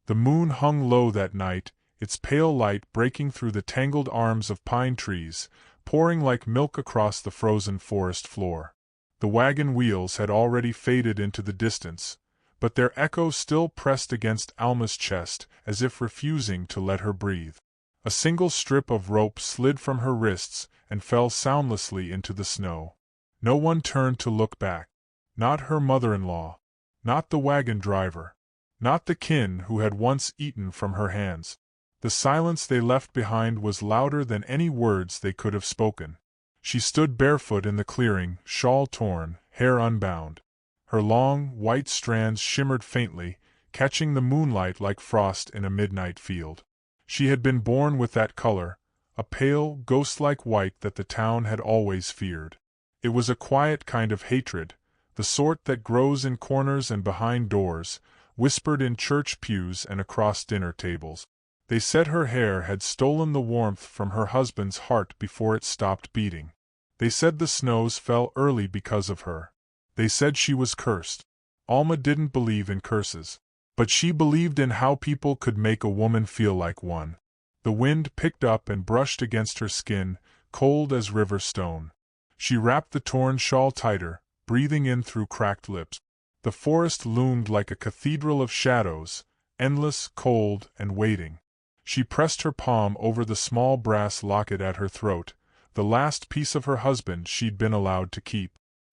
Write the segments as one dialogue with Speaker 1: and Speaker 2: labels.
Speaker 1: The moon hung low that night, its pale light breaking through the tangled arms of pine trees, pouring like milk across the frozen forest floor. The wagon wheels had already faded into the distance, but their echo still pressed against Alma's chest as if refusing to let her breathe. A single strip of rope slid from her wrists and fell soundlessly into the snow. No one turned to look back. Not her mother-in-law. Not the wagon driver. Not the kin who had once eaten from her hands. The silence they left behind was louder than any words they could have spoken. She stood barefoot in the clearing, shawl torn, hair unbound. Her long, white strands shimmered faintly, catching the moonlight like frost in a midnight field. She had been born with that color, a pale, ghost-like white that the town had always feared. It was a quiet kind of hatred, the sort that grows in corners and behind doors, whispered in church pews and across dinner tables. They said her hair had stolen the warmth from her husband's heart before it stopped beating. They said the snows fell early because of her. They said she was cursed. Alma didn't believe in curses. But she believed in how people could make a woman feel like one. The wind picked up and brushed against her skin, cold as river stone. She wrapped the torn shawl tighter, breathing in through cracked lips. The forest loomed like a cathedral of shadows, endless, cold, and waiting. She pressed her palm over the small brass locket at her throat, the last piece of her husband she'd been allowed to keep.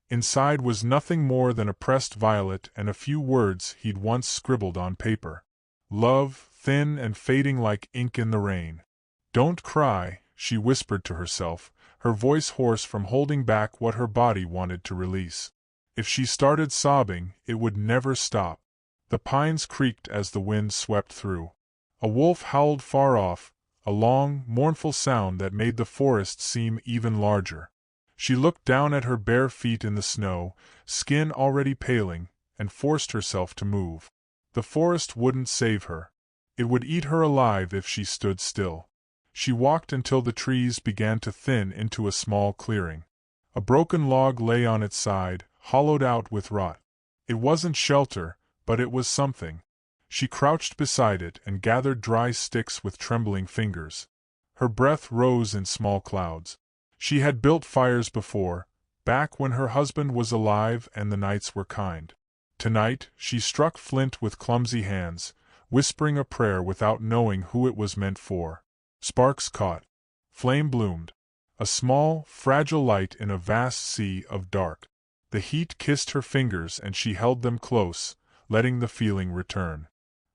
Speaker 1: Inside was nothing more than a pressed violet and a few words he'd once scribbled on paper. Love, thin and fading like ink in the rain. Don't cry, she whispered to herself, her voice hoarse from holding back what her body wanted to release. If she started sobbing, it would never stop. The pines creaked as the wind swept through. A wolf howled far off, a long, mournful sound that made the forest seem even larger. She looked down at her bare feet in the snow, skin already paling, and forced herself to move. The forest wouldn't save her. It would eat her alive if she stood still. She walked until the trees began to thin into a small clearing. A broken log lay on its side, hollowed out with rot. It wasn't shelter, but it was something. She crouched beside it and gathered dry sticks with trembling fingers. Her breath rose in small clouds. She had built fires before, back when her husband was alive and the nights were kind. Tonight, she struck flint with clumsy hands, whispering a prayer without knowing who it was meant for. Sparks caught. Flame bloomed. A small, fragile light in a vast sea of dark. The heat kissed her fingers and she held them close, letting the feeling return.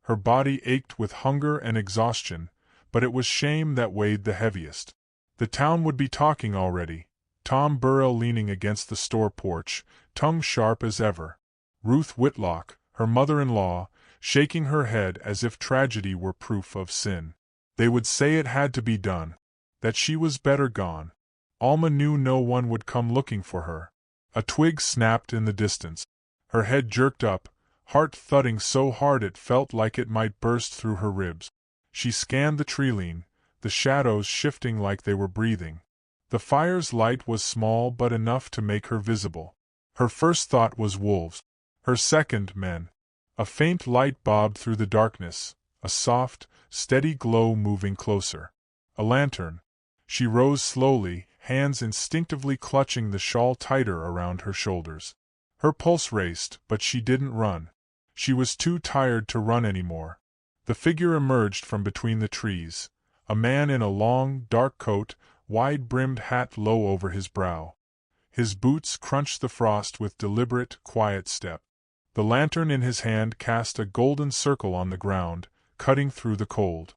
Speaker 1: Her body ached with hunger and exhaustion, but it was shame that weighed the heaviest. The town would be talking already. Tom Burrell leaning against the store porch, tongue sharp as ever. Ruth Whitlock, her mother-in-law, shaking her head as if tragedy were proof of sin. They would say it had to be done. That she was better gone. Alma knew no one would come looking for her. A twig snapped in the distance. Her head jerked up, heart thudding so hard it felt like it might burst through her ribs. She scanned the treeline, the shadows shifting like they were breathing. The fire's light was small but enough to make her visible. Her first thought was wolves. Her second, men. A faint light bobbed through the darkness, a soft, steady glow moving closer. A lantern. She rose slowly, hands instinctively clutching the shawl tighter around her shoulders. Her pulse raced, but she didn't run. She was too tired to run anymore. The figure emerged from between the trees. A man in a long, dark coat, wide-brimmed hat low over his brow. His boots crunched the frost with deliberate, quiet step. The lantern in his hand cast a golden circle on the ground, cutting through the cold.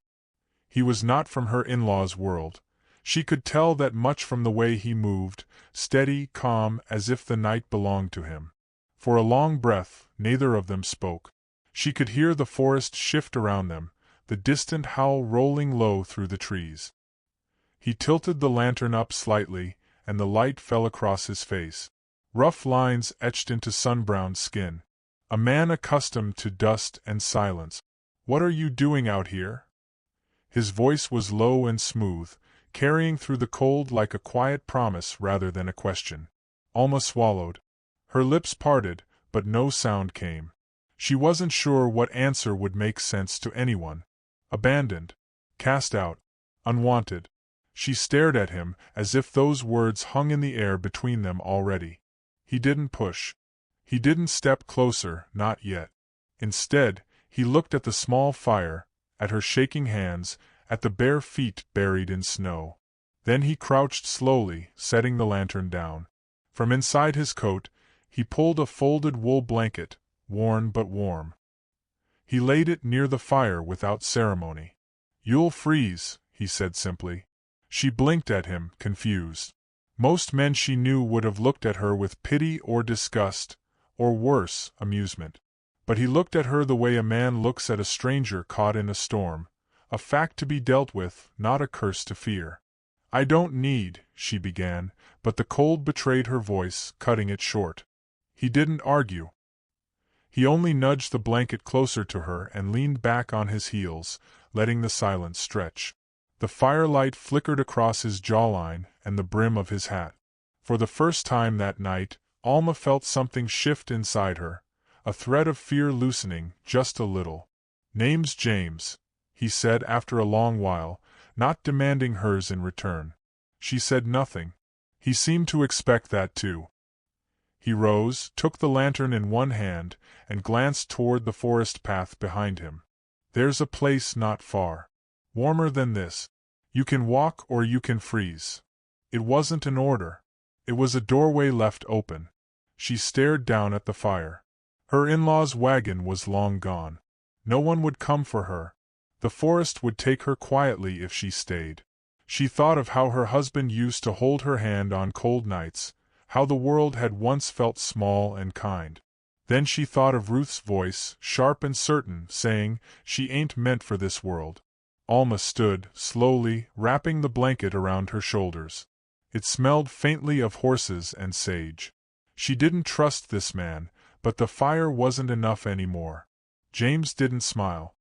Speaker 1: He was not from her in-laws' world. She could tell that much from the way he moved, steady, calm, as if the night belonged to him. For a long breath, neither of them spoke. She could hear the forest shift around them, the distant howl rolling low through the trees. He tilted the lantern up slightly, and the light fell across his face. Rough lines etched into sun-browned skin. A man accustomed to dust and silence. "What are you doing out here?" His voice was low and smooth, carrying through the cold like a quiet promise rather than a question. Alma swallowed. Her lips parted, but no sound came. She wasn't sure what answer would make sense to anyone. Abandoned. Cast out. Unwanted. She stared at him as if those words hung in the air between them already. He didn't push. He didn't step closer, not yet. Instead, he looked at the small fire, at her shaking hands, at the bare feet buried in snow. Then he crouched slowly, setting the lantern down. From inside his coat, he pulled a folded wool blanket, worn but warm. He laid it near the fire without ceremony. "You'll freeze," he said simply. She blinked at him, confused. Most men she knew would have looked at her with pity or disgust, or worse, amusement. But he looked at her the way a man looks at a stranger caught in a storm, a fact to be dealt with, not a curse to fear. "I don't need," she began, but the cold betrayed her voice, cutting it short. He didn't argue. He only nudged the blanket closer to her and leaned back on his heels, letting the silence stretch. The firelight flickered across his jawline and the brim of his hat. For the first time that night, Alma felt something shift inside her, a thread of fear loosening, just a little. "Name's James," he said after a long while, not demanding hers in return. She said nothing. He seemed to expect that too. He rose, took the lantern in one hand, and glanced toward the forest path behind him. "There's a place not far. Warmer than this. You can walk or you can freeze." It wasn't an order. It was a doorway left open. She stared down at the fire. Her in-laws' wagon was long gone. No one would come for her. The forest would take her quietly if she stayed. She thought of how her husband used to hold her hand on cold nights, how the world had once felt small and kind. Then she thought of Ruth's voice, sharp and certain, saying, "She ain't meant for this world." Alma stood, slowly, wrapping the blanket around her shoulders. It smelled faintly of horses and sage. She didn't trust this man, but the fire wasn't enough anymore. James didn't smile.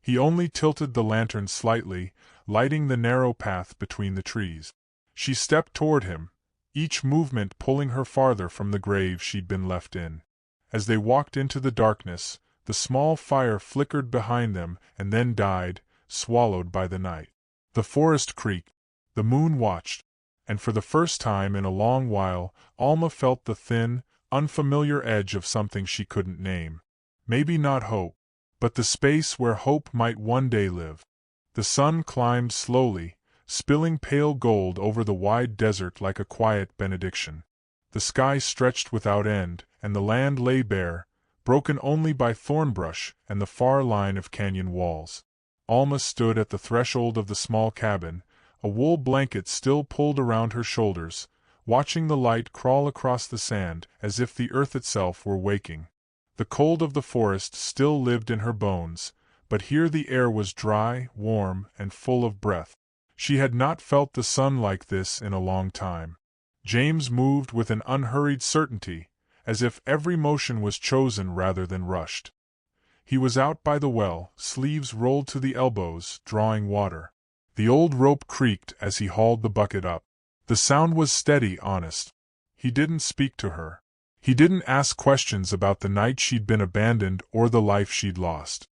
Speaker 1: He only tilted the lantern slightly, lighting the narrow path between the trees. She stepped toward him, each movement pulling her farther from the grave she'd been left in. As they walked into the darkness, the small fire flickered behind them and then died, swallowed by the night. The forest creaked. The moon watched. And for the first time in a long while, Alma felt the thin, unfamiliar edge of something she couldn't name. Maybe not hope, but the space where hope might one day live. The sun climbed slowly, spilling pale gold over the wide desert like a quiet benediction. The sky stretched without end, and the land lay bare, broken only by thornbrush and the far line of canyon walls. Alma stood at the threshold of the small cabin, a wool blanket still pulled around her shoulders, watching the light crawl across the sand as if the earth itself were waking. The cold of the forest still lived in her bones, but here the air was dry, warm, and full of breath. She had not felt the sun like this in a long time. James moved with an unhurried certainty, as if every motion was chosen rather than rushed. He was out by the well, sleeves rolled to the elbows, drawing water. The old rope creaked as he hauled the bucket up. The sound was steady, honest. He didn't speak to her. He didn't ask questions about the night she'd been abandoned or the life she'd lost.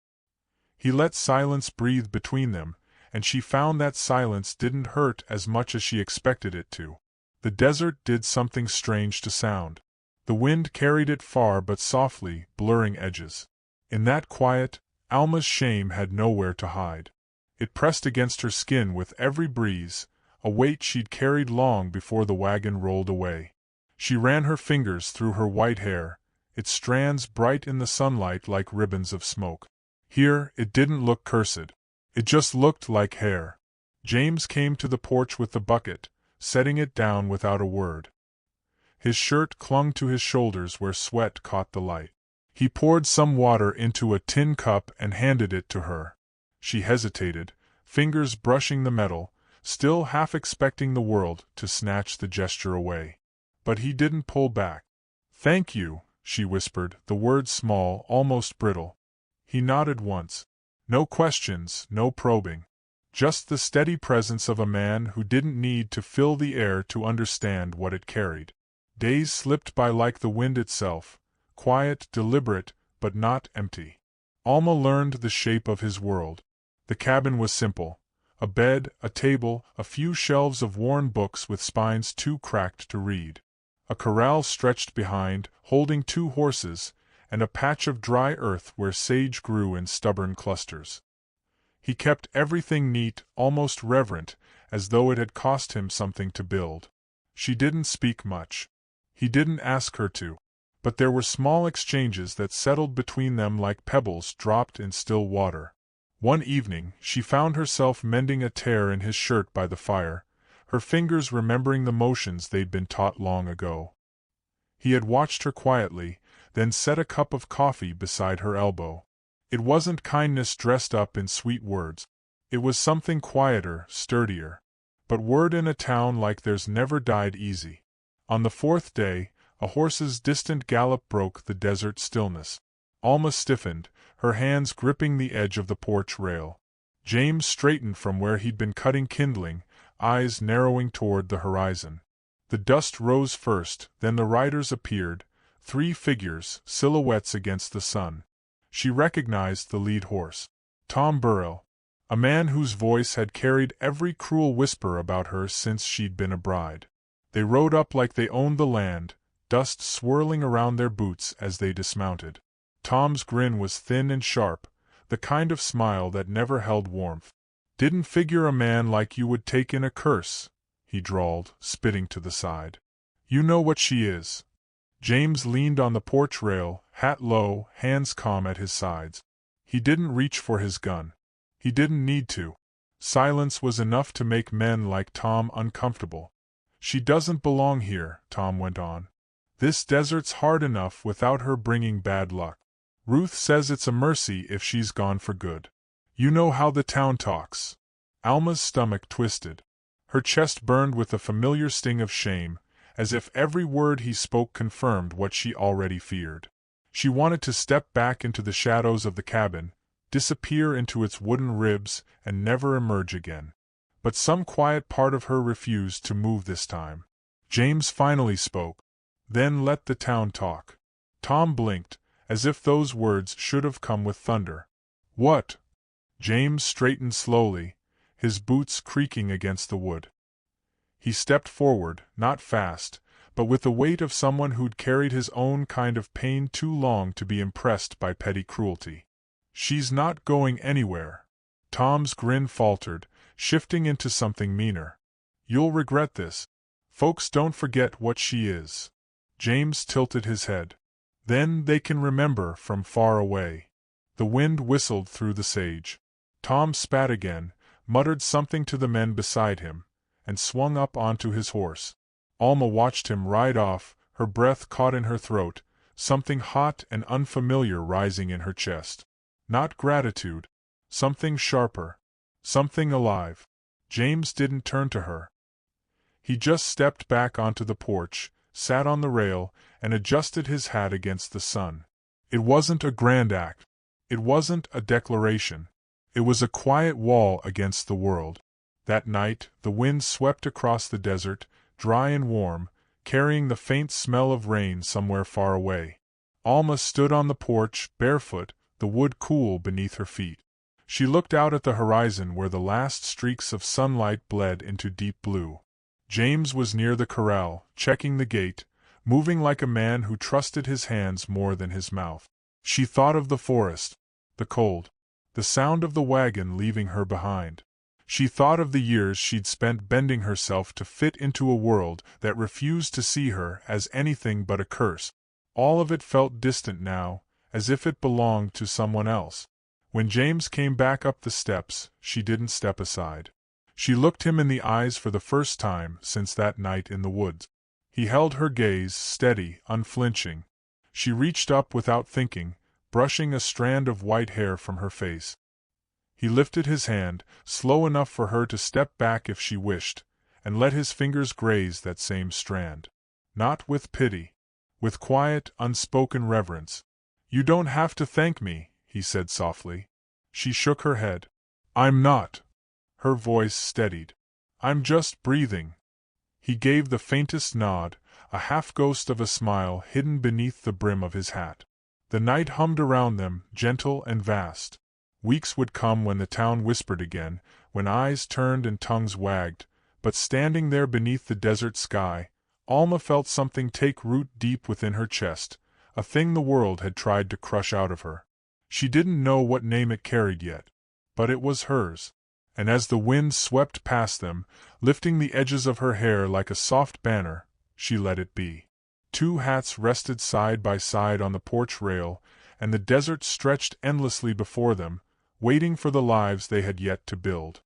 Speaker 1: He let silence breathe between them, and she found that silence didn't hurt as much as she expected it to. The desert did something strange to sound. The wind carried it far but softly, blurring edges. In that quiet, Alma's shame had nowhere to hide. It pressed against her skin with every breeze, a weight she'd carried long before the wagon rolled away. She ran her fingers through her white hair, its strands bright in the sunlight like ribbons of smoke. Here, it didn't look cursed. It just looked like hair. James came to the porch with the bucket, setting it down without a word. His shirt clung to his shoulders where sweat caught the light. He poured some water into a tin cup and handed it to her. She hesitated, fingers brushing the metal, still half expecting the world to snatch the gesture away. But he didn't pull back. "Thank you," she whispered, the words small, almost brittle. He nodded once. No questions, no probing. Just the steady presence of a man who didn't need to fill the air to understand what it carried. Days slipped by like the wind itself, quiet, deliberate, but not empty. Alma learned the shape of his world. The cabin was simple. A bed, a table, a few shelves of worn books with spines too cracked to read. A corral stretched behind, holding 2 horses, and a patch of dry earth where sage grew in stubborn clusters. He kept everything neat, almost reverent, as though it had cost him something to build. She didn't speak much. He didn't ask her to. But there were small exchanges that settled between them like pebbles dropped in still water. One evening, she found herself mending a tear in his shirt by the fire, her fingers remembering the motions they'd been taught long ago. He had watched her quietly, then set a cup of coffee beside her elbow. It wasn't kindness dressed up in sweet words. It was something quieter, sturdier. But word in a town like theirs never died easy. On the 4th day, a horse's distant gallop broke the desert stillness. Alma stiffened, her hands gripping the edge of the porch rail. James straightened from where he'd been cutting kindling, eyes narrowing toward the horizon. The dust rose first, then the riders appeared, 3 figures, silhouettes against the sun. She recognized the lead horse. Tom Burrell. A man whose voice had carried every cruel whisper about her since she'd been a bride. They rode up like they owned the land, dust swirling around their boots as they dismounted. Tom's grin was thin and sharp, the kind of smile that never held warmth. "Didn't figure a man like you would take in a curse," he drawled, spitting to the side. "You know what she is." James leaned on the porch rail, hat low, hands calm at his sides. He didn't reach for his gun. He didn't need to. Silence was enough to make men like Tom uncomfortable. "She doesn't belong here," Tom went on. "This desert's hard enough without her bringing bad luck. Ruth says it's a mercy if she's gone for good. You know how the town talks." Alma's stomach twisted. Her chest burned with a familiar sting of shame, as if every word he spoke confirmed what she already feared. She wanted to step back into the shadows of the cabin, disappear into its wooden ribs, and never emerge again. But some quiet part of her refused to move this time. James finally spoke. "Then let the town talk." Tom blinked, as if those words should have come with thunder. "What?" James straightened slowly, his boots creaking against the wood. He stepped forward, not fast, but with the weight of someone who'd carried his own kind of pain too long to be impressed by petty cruelty. "She's not going anywhere." Tom's grin faltered, shifting into something meaner. "You'll regret this. Folks don't forget what she is." James tilted his head. "Then they can remember from far away." The wind whistled through the sage. Tom spat again, muttered something to the men beside him, and swung up onto his horse. Alma watched him ride off, her breath caught in her throat, something hot and unfamiliar rising in her chest. Not gratitude. Something sharper. Something alive. James didn't turn to her. He just stepped back onto the porch, sat on the rail, and adjusted his hat against the sun. It wasn't a grand act. It wasn't a declaration. It was a quiet wall against the world. That night, the wind swept across the desert, dry and warm, carrying the faint smell of rain somewhere far away. Alma stood on the porch, barefoot, the wood cool beneath her feet. She looked out at the horizon where the last streaks of sunlight bled into deep blue. James was near the corral, checking the gate, moving like a man who trusted his hands more than his mouth. She thought of the forest, the cold, the sound of the wagon leaving her behind. She thought of the years she'd spent bending herself to fit into a world that refused to see her as anything but a curse. All of it felt distant now, as if it belonged to someone else. When James came back up the steps, she didn't step aside. She looked him in the eyes for the first time since that night in the woods. He held her gaze, steady, unflinching. She reached up without thinking, brushing a strand of white hair from her face. He lifted his hand, slow enough for her to step back if she wished, and let his fingers graze that same strand. Not with pity. With quiet, unspoken reverence. "You don't have to thank me," he said softly. She shook her head. "I'm not." Her voice steadied. "I'm just breathing." He gave the faintest nod, a half-ghost of a smile hidden beneath the brim of his hat. The night hummed around them, gentle and vast. Weeks would come when the town whispered again, when eyes turned and tongues wagged, but standing there beneath the desert sky, Alma felt something take root deep within her chest, a thing the world had tried to crush out of her. She didn't know what name it carried yet, but it was hers. And as the wind swept past them, lifting the edges of her hair like a soft banner, she let it be. 2 hats rested side by side on the porch rail, and the desert stretched endlessly before them, waiting for the lives they had yet to build.